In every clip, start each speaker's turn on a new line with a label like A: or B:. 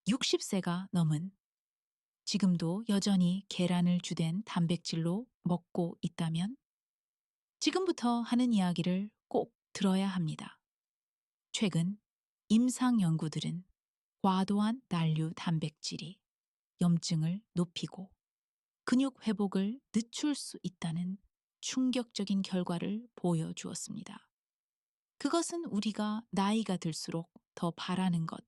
A: 60세가 넘은 지금도 여전히 계란을 주된 단백질로 먹고 있다면 지금부터 하는 이야기를 꼭 들어야 합니다. 최근 임상 연구들은 과도한 난류 단백질이 염증을 높이고 근육 회복을 늦출 수 있다는 충격적인 결과를 보여주었습니다. 그것은 우리가 나이가 들수록 더 바라는 것,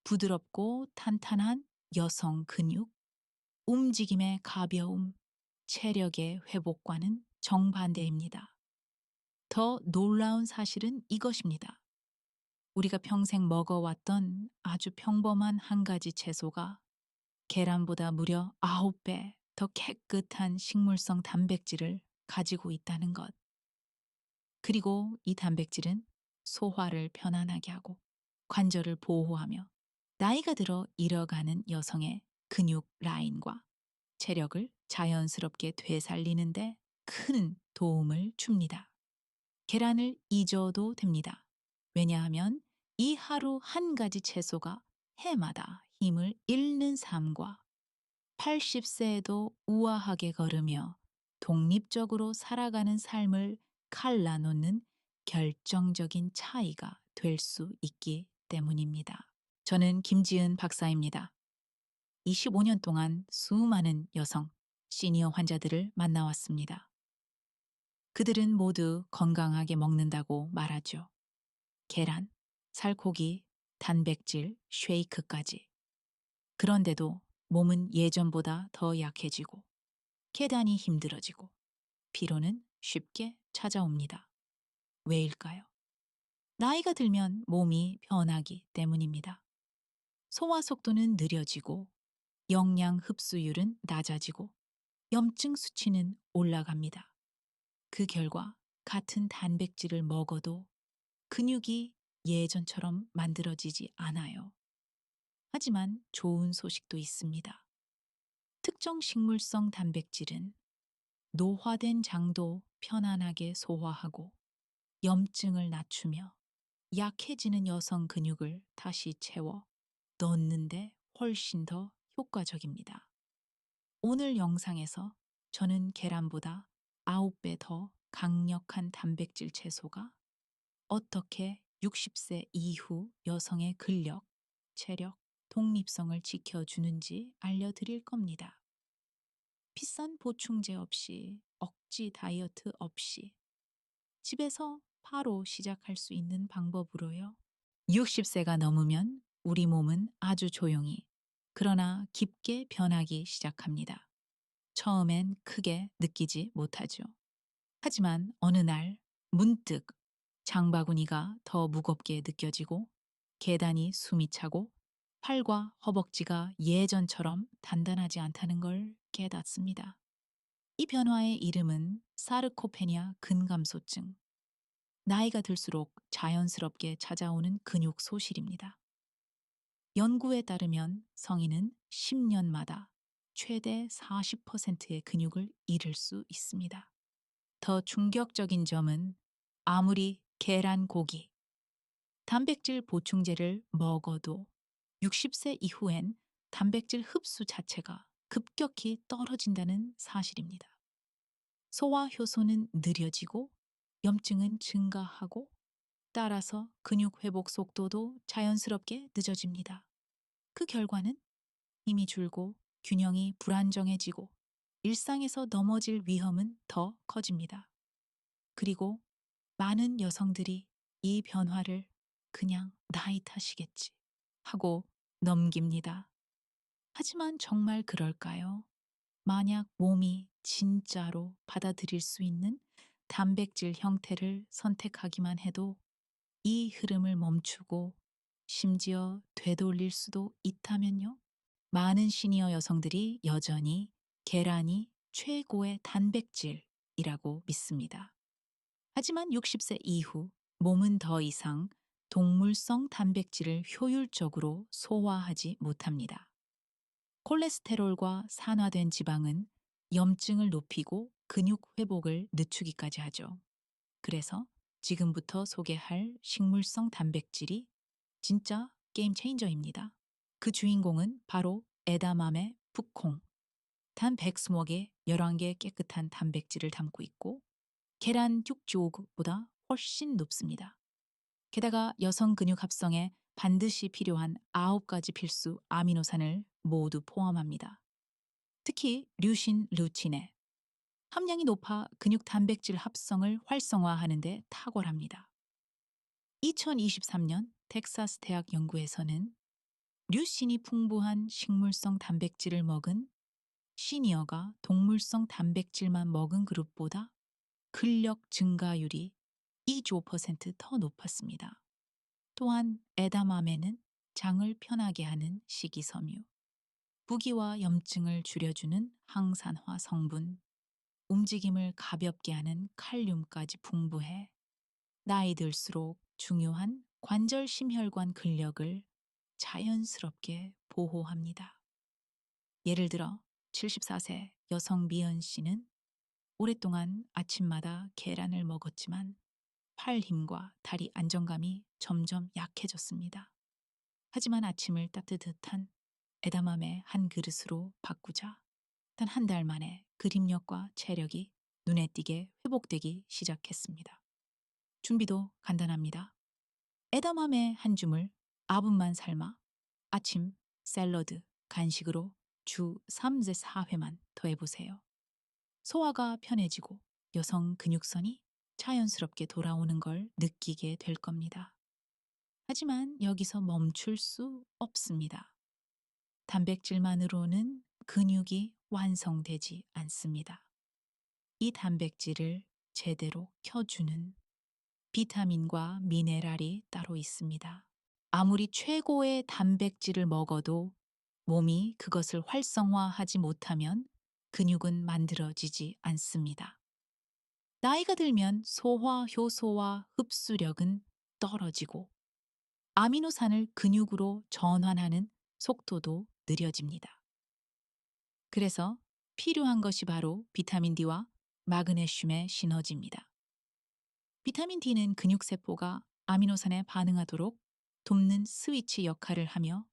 A: 부드럽고 탄탄한 여성 근육, 움직임의 가벼움, 체력의 회복과는 정반대입니다. 더 놀라운 사실은 이것입니다. 우리가 평생 먹어왔던 아주 평범한 한 가지 채소가 계란보다 무려 9배 더 깨끗한 식물성 단백질을 가지고 있다는 것. 그리고 이 단백질은 소화를 편안하게 하고 관절을 보호하며 나이가 들어 잃어가는 여성의 근육 라인과 체력을 자연스럽게 되살리는데 큰 도움을 줍니다. 계란을 잊어도 됩니다. 왜냐하면 이 하루 한 가지 채소가 해마다 힘을 잃는 삶과 80세에도 우아하게 걸으며 독립적으로 살아가는 삶을 갈라놓는 결정적인 차이가 될 수 있기 때문입니다. 저는 김지은 박사입니다. 25년 동안 수많은 여성, 시니어 환자들을 만나왔습니다. 그들은 모두 건강하게 먹는다고 말하죠. 계란, 살코기, 단백질, 쉐이크까지. 그런데도 몸은 예전보다 더 약해지고, 계단이 힘들어지고, 피로는 쉽게 찾아옵니다. 왜일까요? 나이가 들면 몸이 변하기 때문입니다. 소화 속도는 느려지고, 영양 흡수율은 낮아지고, 염증 수치는 올라갑니다. 그 결과 같은 단백질을 먹어도 근육이 예전처럼 만들어지지 않아요. 하지만 좋은 소식도 있습니다. 특정 식물성 단백질은 노화된 장도 편안하게 소화하고 염증을 낮추며 약해지는 여성 근육을 다시 채워 넣는데 훨씬 더 효과적입니다. 오늘 영상에서 저는 계란보다 9배 더 강력한 단백질 채소가 어떻게 60세 이후 여성의 근력, 체력, 독립성을 지켜주는지 알려드릴 겁니다. 비싼 보충제 없이, 억지 다이어트 없이 집에서 바로 시작할 수 있는 방법으로요. 60세가 넘으면 우리 몸은 아주 조용히, 그러나 깊게 변하기 시작합니다. 처음엔 크게 느끼지 못하죠. 하지만 어느 날 문득 장바구니가 더 무겁게 느껴지고 계단이 숨이 차고 팔과 허벅지가 예전처럼 단단하지 않다는 걸 깨닫습니다. 이 변화의 이름은 사르코페니아 근감소증. 나이가 들수록 자연스럽게 찾아오는 근육 소실입니다. 연구에 따르면 성인은 10년마다 최대 40%의 근육을 잃을 수 있습니다. 더 충격적인 점은 아무리 계란 고기, 단백질 보충제를 먹어도 60세 이후엔 단백질 흡수 자체가 급격히 떨어진다는 사실입니다. 소화 효소는 느려지고 염증은 증가하고 따라서 근육 회복 속도도 자연스럽게 늦어집니다. 그 결과는 힘이 줄고 균형이 불안정해지고 일상에서 넘어질 위험은 더 커집니다. 그리고 많은 여성들이 이 변화를 그냥 나이 탓이겠지 하고 넘깁니다. 하지만 정말 그럴까요? 만약 몸이 진짜로 받아들일 수 있는 단백질 형태를 선택하기만 해도 이 흐름을 멈추고 심지어 되돌릴 수도 있다면요? 많은 시니어 여성들이 여전히 계란이 최고의 단백질이라고 믿습니다. 하지만 60세 이후 몸은 더 이상 동물성 단백질을 효율적으로 소화하지 못합니다. 콜레스테롤과 산화된 지방은 염증을 높이고 근육 회복을 늦추기까지 하죠. 그래서 지금부터 소개할 식물성 단백질이 진짜 게임 체인저입니다. 그 주인공은 바로 에다맘의 푸콩. 단 120개 11개 깨끗한 단백질을 담고 있고 계란 뚝조그보다 훨씬 높습니다. 게다가 여성 근육 합성에 반드시 필요한 9가지 필수 아미노산을 모두 포함합니다. 특히 류신, 루틴에 함량이 높아 근육 단백질 합성을 활성화하는 데 탁월합니다. 2023년 텍사스 대학 연구에서는 류신이 풍부한 식물성 단백질을 먹은 시니어가 동물성 단백질만 먹은 그룹보다 근력 증가율이 2.5%더 높았습니다. 또한 에다맘에는 장을 편하게 하는 식이섬유, 부기와 염증을 줄여주는 항산화 성분, 움직임을 가볍게 하는 칼륨까지 풍부해 나이 들수록 중요한 관절 심혈관 근력을 자연스럽게 보호합니다. 예를 들어 74세 여성 미연 씨는 오랫동안 아침마다 계란을 먹었지만 팔 힘과 다리 안정감이 점점 약해졌습니다. 하지만 아침을 따뜻한 에다맘의 한 그릇으로 바꾸자 단 한 달 만에 그립력과 체력이 눈에 띄게 회복되기 시작했습니다. 준비도 간단합니다. 에다맘의 한 줌을 아분만 삶아 아침 샐러드 간식으로 주 3세 4회만 더해보세요. 소화가 편해지고 여성 근육선이 자연스럽게 돌아오는 걸 느끼게 될 겁니다. 하지만 여기서 멈출 수 없습니다. 단백질만으로는 근육이 완성되지 않습니다. 이 단백질을 제대로 켜주는 비타민과 미네랄이 따로 있습니다. 아무리 최고의 단백질을 먹어도 몸이 그것을 활성화하지 못하면 근육은 만들어지지 않습니다. 나이가 들면 소화 효소와 흡수력은 떨어지고 아미노산을 근육으로 전환하는 속도도 느려집니다. 그래서 필요한 것이 바로 비타민 D와 마그네슘의 시너지입니다. 비타민 D는 근육세포가 아미노산에 반응하도록 돕는 스위치 역할을 하며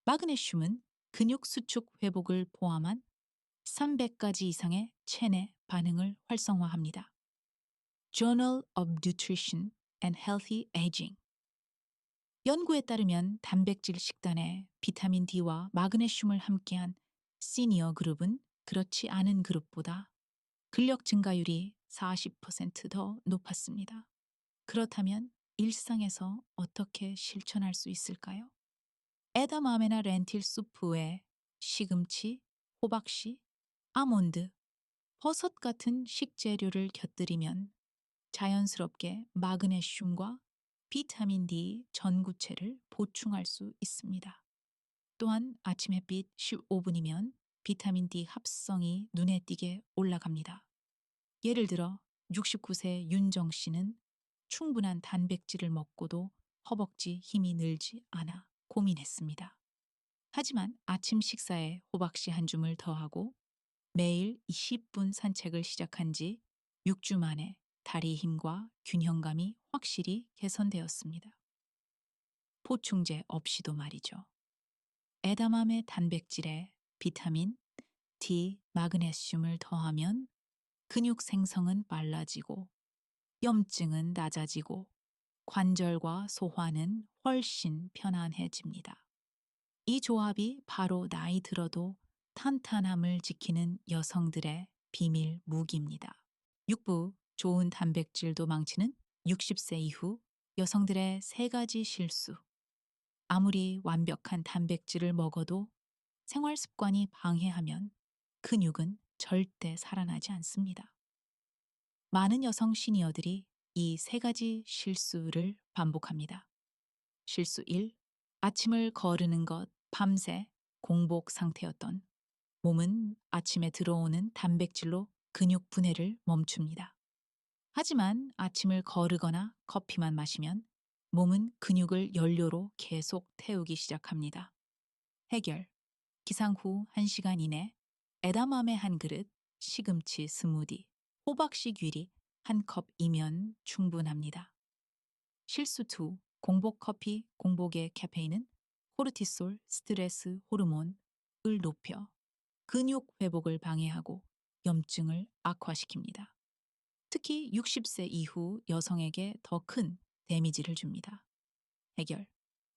A: 마그네슘은 근육 수축 회복을 포함한 300가지 이상의 체내 반응을 활성화합니다. Journal of Nutrition and Healthy Aging 연구에 따르면 단백질 식단에 비타민 D와 마그네슘을 함께한 시니어 그룹은 그렇지 않은 그룹보다 근력 증가율이 40%더 높았습니다. 그렇다면 일상에서 어떻게 실천할 수 있을까요? 에다마메나 렌틸 수프 외에 시금치, 호박씨, 아몬드, 버섯 같은 식재료를 곁들이면 자연스럽게 마그네슘과 비타민 D 전구체를 보충할 수 있습니다. 또한 아침 햇빛 15분이면 비타민 D 합성이 눈에 띄게 올라갑니다. 예를 들어 69세 윤정 씨는 충분한 단백질을 먹고도 허벅지 힘이 늘지 않아 고민했습니다. 하지만 아침 식사에 호박씨 한 줌을 더하고 매일 20분 산책을 시작한 지 6주 만에 다리 힘과 균형감이 확실히 개선되었습니다. 보충제 없이도 말이죠. 에다맘의 단백질에 비타민, D, 마그네슘을 더하면 근육 생성은 빨라지고 염증은 낮아지고 관절과 소화는 훨씬 편안해집니다. 이 조합이 바로 나이 들어도 탄탄함을 지키는 여성들의 비밀 무기입니다. 6부 좋은 단백질도 망치는 60세 이후 여성들의 3가지 실수. 아무리 완벽한 단백질을 먹어도 생활 습관이 방해하면 근육은 절대 살아나지 않습니다. 많은 여성 시니어들이 이 3가지 실수를 반복합니다. 실수 1. 아침을 거르는 것 밤새 공복 상태였던 몸은 아침에 들어오는 단백질로 근육 분해를 멈춥니다. 하지만 아침을 거르거나 커피만 마시면 몸은 근육을 연료로 계속 태우기 시작합니다. 해결. 기상 후 1시간 이내 에다맘에 한 그릇, 시금치 스무디, 호박씨 귀리 한 컵이면 충분합니다. 실수 2. 공복 커피, 공복의 카페인은 코르티솔, 스트레스 호르몬을 높여 근육 회복을 방해하고 염증을 악화시킵니다. 특히 60세 이후 여성에게 더 큰 데미지를 줍니다. 해결.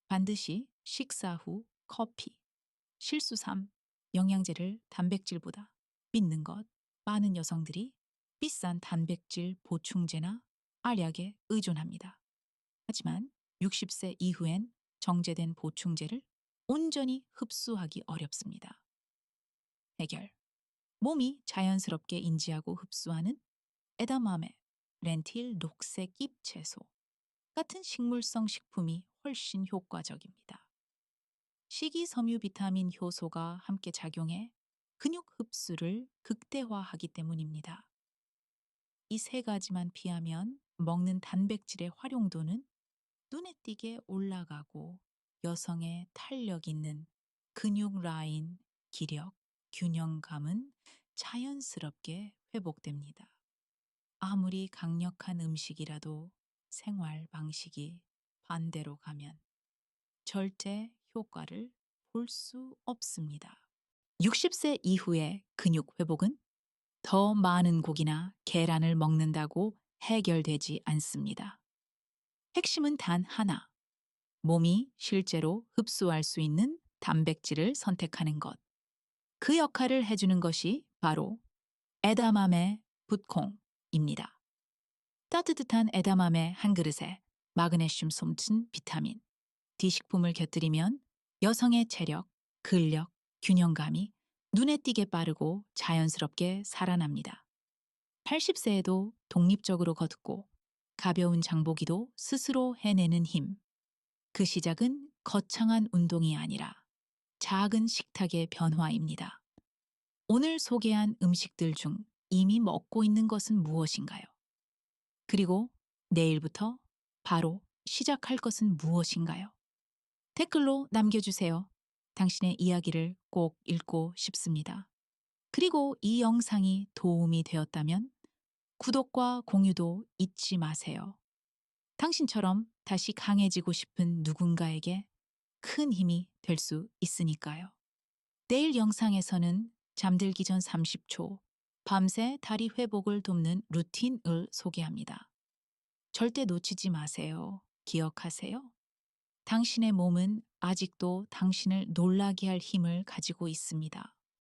A: 반드시 식사 후 커피, 실수 3. 영양제를 단백질보다 믿는 것. 많은 여성들이 비싼 단백질 보충제나 알약에 의존합니다. 하지만 60세 이후엔 정제된 보충제를 온전히 흡수하기 어렵습니다. 해결. 몸이 자연스럽게 인지하고 흡수하는 에다마메, 렌틸 녹색 잎채소 같은 식물성 식품이 훨씬 효과적입니다. 식이섬유 비타민 효소가 함께 작용해 근육 흡수를 극대화하기 때문입니다. 이 세 가지만 피하면 먹는 단백질의 활용도는 눈에 띄게 올라가고 여성의 탄력 있는 근육 라인, 기력, 균형감은 자연스럽게 회복됩니다. 아무리 강력한 음식이라도 생활 방식이 반대로 가면 절대 효과를 볼 수 없습니다. 60세 이후의 근육 회복은 더 많은 고기나 계란을 먹는다고 해결되지 않습니다. 핵심은 단 하나, 몸이 실제로 흡수할 수 있는 단백질을 선택하는 것. 그 역할을 해주는 것이 바로 에다마메 붓콩입니다. 따뜻한 에다마메 한 그릇에 마그네슘 솜튼 비타민, D식품을 곁들이면 여성의 체력, 근력, 균형감이 눈에 띄게 빠르고 자연스럽게 살아납니다. 80세에도 독립적으로 걷고 가벼운 장보기도 스스로 해내는 힘. 그 시작은 거창한 운동이 아니라 작은 식탁의 변화입니다. 오늘 소개한 음식들 중 이미 먹고 있는 것은 무엇인가요? 그리고 내일부터 바로 시작할 것은 무엇인가요? 댓글로 남겨주세요. 당신의 이야기를 꼭 읽고 싶습니다. 그리고 이 영상이 도움이 되었다면 구독과 공유도 잊지 마세요. 당신처럼 다시 강해지고 싶은 누군가에게 큰 힘이 될 수 있으니까요. 내일 영상에서는 잠들기 전 30초, 밤새 다리 회복을 돕는 루틴을 소개합니다. 절대 놓치지 마세요. 기억하세요. 당신의 몸은 아직도 당신을 놀라게 할 힘을 가지고 있습니다.